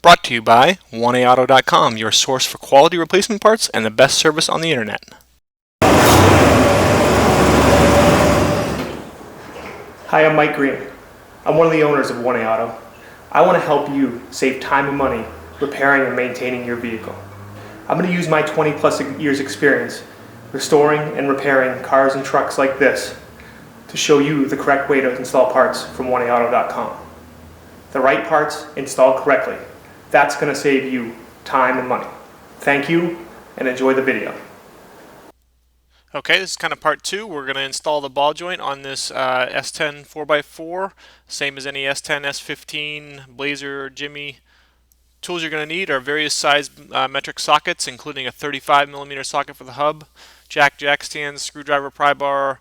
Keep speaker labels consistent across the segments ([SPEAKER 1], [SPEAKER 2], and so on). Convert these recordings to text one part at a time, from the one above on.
[SPEAKER 1] Brought to you by 1AAuto.com, your source for quality replacement parts and the best service on the internet.
[SPEAKER 2] Hi, I'm Mike Green. I'm one of the owners of 1A Auto. I want to help you save time and money repairing and maintaining your vehicle. I'm going to use my 20+ years experience restoring and repairing cars and trucks like this to show you the correct way to install parts from 1AAuto.com. The right parts installed correctly. That's going to save you time and money. Thank you and enjoy the video.
[SPEAKER 1] Okay, this is kind of part two. We're going to install the ball joint on this S10 4x4, same as any S10, S15, Blazer, Jimmy. Tools you're going to need are various size metric sockets, including a 35mm socket for the hub, jack stands, screwdriver pry bar,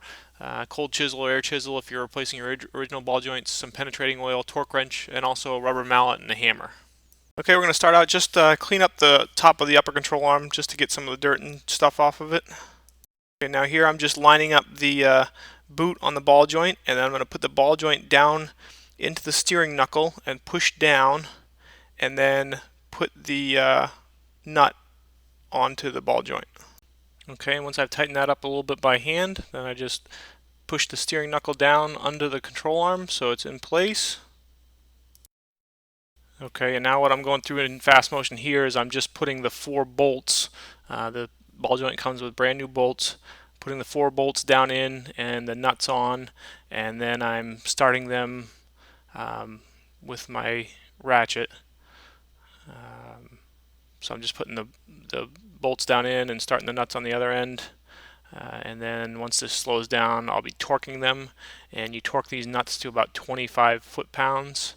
[SPEAKER 1] cold chisel or air chisel if you're replacing your original ball joints, some penetrating oil, torque wrench, and also a rubber mallet and a hammer. Okay, we're going to start out just clean up the top of the upper control arm just to get some of the dirt and stuff off of it. Okay, now here I'm just lining up the boot on the ball joint, and then I'm going to put the ball joint down into the steering knuckle and push down, and then put the nut onto the ball joint. Okay, once I've tightened that up a little bit by hand, then I just push the steering knuckle down under the control arm so it's in place. Okay, and now what I'm going through in fast motion here is I'm just putting the 4 bolts. The ball joint comes with brand new bolts. Putting the 4 bolts down in and the nuts on, and then I'm starting them with my ratchet. So I'm just putting the bolts down in and starting the nuts on the other end. And then once this slows down, I'll be torquing them, and you torque these nuts to about 25 foot-pounds.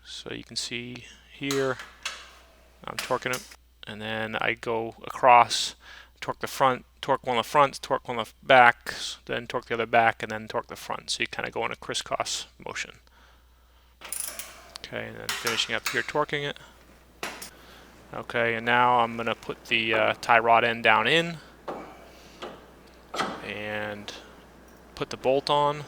[SPEAKER 1] So you can see here, I'm torquing it, and then I go across, torque the front, torque one of the fronts, torque one of the backs, then torque the other back, and then torque the front. So you kind of go in a crisscross motion. Okay, and then finishing up here, torquing it. Okay, and now I'm going to put the tie rod end down in and put the bolt on.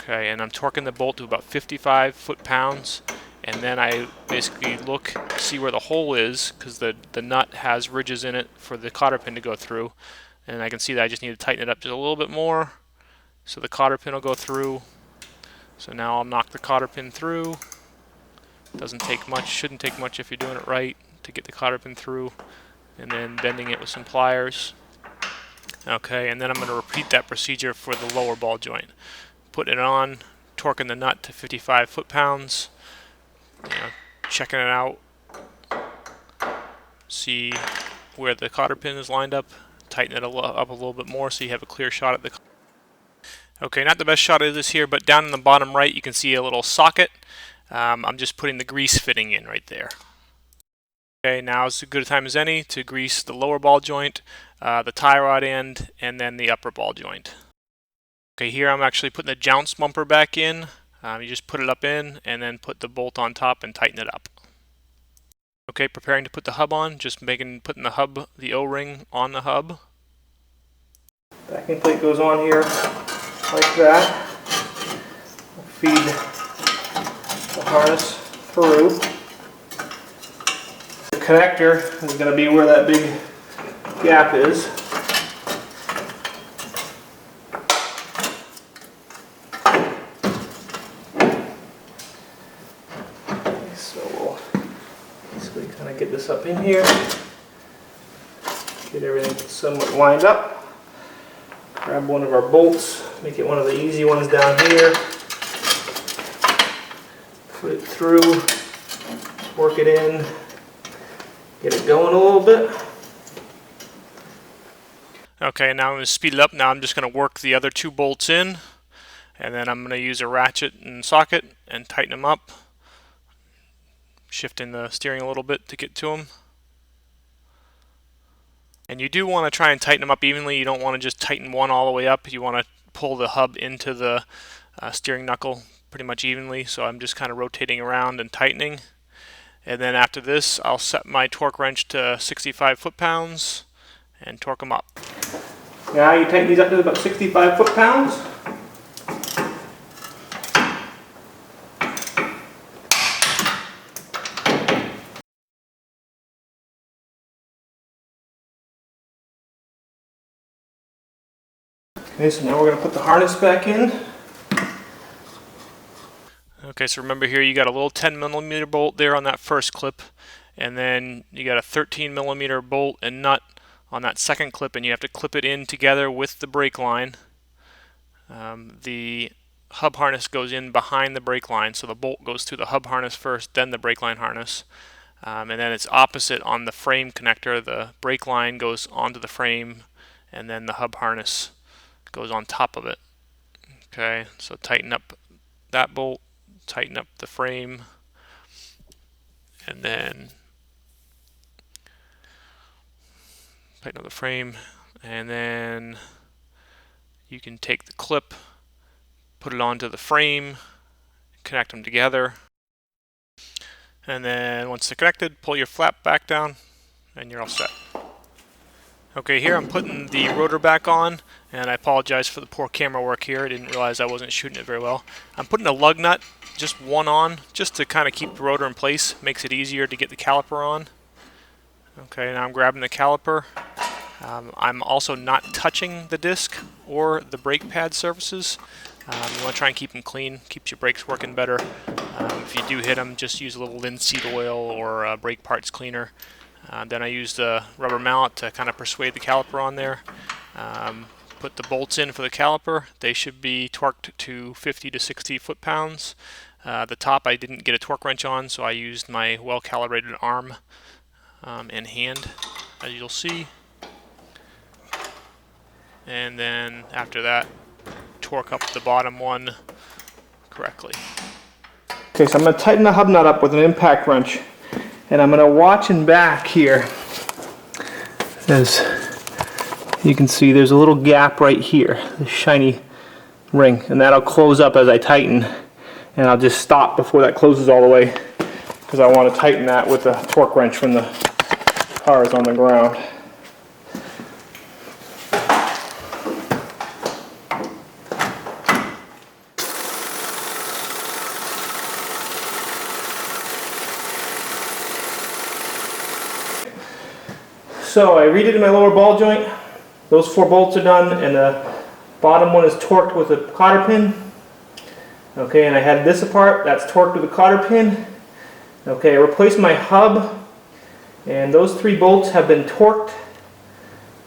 [SPEAKER 1] Okay, and I'm torquing the bolt to about 55 foot-pounds, and then I basically look, see where the hole is, because the nut has ridges in it for the cotter pin to go through, and I can see that I just need to tighten it up just a little bit more, so the cotter pin will go through. So now I'll knock the cotter pin through. Doesn't take much, shouldn't take much if you're doing it right to get the cotter pin through, and then bending it with some pliers. Okay, and then I'm going to repeat that procedure for the lower ball joint. Putting it on, torquing the nut to 55 foot-pounds, checking it out, see where the cotter pin is lined up, tighten it up a little bit more so you have a clear shot at the. Okay, not the best shot of this here, but down in the bottom right you can see a little socket. I'm just putting the grease fitting in right there. Okay, now is as good a time as any to grease the lower ball joint, the tie rod end, and then the upper ball joint. Okay, here I'm actually putting the jounce bumper back in. You just put it up in and then put the bolt on top and tighten it up. Okay, preparing to put the hub on, just putting the hub, the O-ring on the hub.
[SPEAKER 2] Backing plate goes on here like that. We'll feed the harness through. The connector is going to be where that big gap is. Get this up in here, get everything somewhat lined up, grab one of our bolts, make it one of the easy ones down here, put it through, work it in, get it going a little bit.
[SPEAKER 1] Okay, now I'm going to speed it up. Now I'm just going to work the other 2 bolts in, and then I'm going to use a ratchet and socket and tighten them up. Shifting the steering a little bit to get to them. And you do want to try and tighten them up evenly. You don't want to just tighten one all the way up. You want to pull the hub into the steering knuckle pretty much evenly. So I'm just kind of rotating around and tightening. And then after this, I'll set my torque wrench to 65 foot-pounds and torque them up.
[SPEAKER 2] Now you tighten these up to about 65 foot-pounds. Okay, so now we're going to put the harness back in.
[SPEAKER 1] Okay, so remember here you got a little 10mm bolt there on that first clip, and then you got a 13mm bolt and nut on that second clip, and you have to clip it in together with the brake line. The hub harness goes in behind the brake line, so the bolt goes through the hub harness first, then the brake line harness. And then it's opposite on the frame connector. The brake line goes onto the frame, and then the hub harness goes on top of it. Okay, so tighten up that bolt, tighten up the frame, and then tighten up the frame, and then you can take the clip, put it onto the frame, connect them together, and then once they're connected, pull your flap back down, and you're all set. Okay, here I'm putting the rotor back on, and I apologize for the poor camera work here. I didn't realize I wasn't shooting it very well. I'm putting a lug nut, just one on, just to kind of keep the rotor in place. Makes it easier to get the caliper on. Okay, now I'm grabbing the caliper. I'm also not touching the disc or the brake pad surfaces. You want to try and keep them clean, keeps your brakes working better. If you do hit them, just use a little linseed oil or brake parts cleaner. Then I used a rubber mallet to kind of persuade the caliper on there. Put the bolts in for the caliper. They should be torqued to 50 to 60 foot-pounds. The top I didn't get a torque wrench on, so I used my well-calibrated arm and hand, as you'll see. And then after that, torque up the bottom one correctly.
[SPEAKER 2] Okay, so I'm going to tighten the hub nut up with an impact wrench. And I'm going to watch in back here. As you can see, there's a little gap right here, the shiny ring, and that'll close up as I tighten. And I'll just stop before that closes all the way, because I want to tighten that with a torque wrench when the car is on the ground. So I redid my lower ball joint. Those 4 bolts are done, and the bottom one is torqued with a cotter pin. Okay, and I had this apart. That's torqued with a cotter pin. Okay, I replaced my hub, and those 3 bolts have been torqued.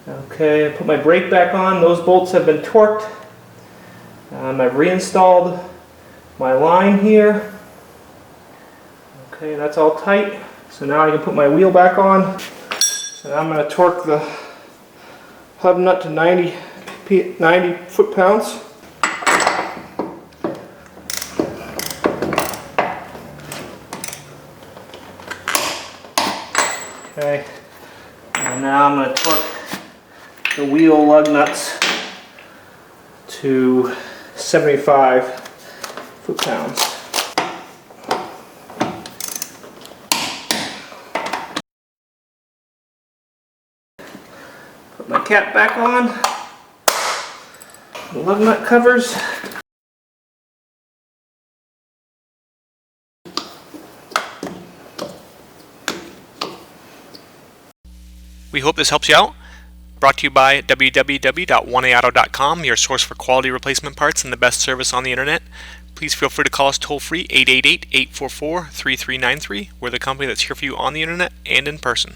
[SPEAKER 2] Okay, I put my brake back on. Those bolts have been torqued. I've reinstalled my line here. Okay, that's all tight. So now I can put my wheel back on. And I'm going to torque the hub nut to 90 foot-pounds. Okay, and now I'm going to torque the wheel lug nuts to 75 foot-pounds. Put my cap back on, the lug nut covers.
[SPEAKER 1] We hope this helps you out. Brought to you by www.1aauto.com, your source for quality replacement parts and the best service on the internet. Please feel free to call us toll-free 888-844-3393. We're the company that's here for you on the internet and in person.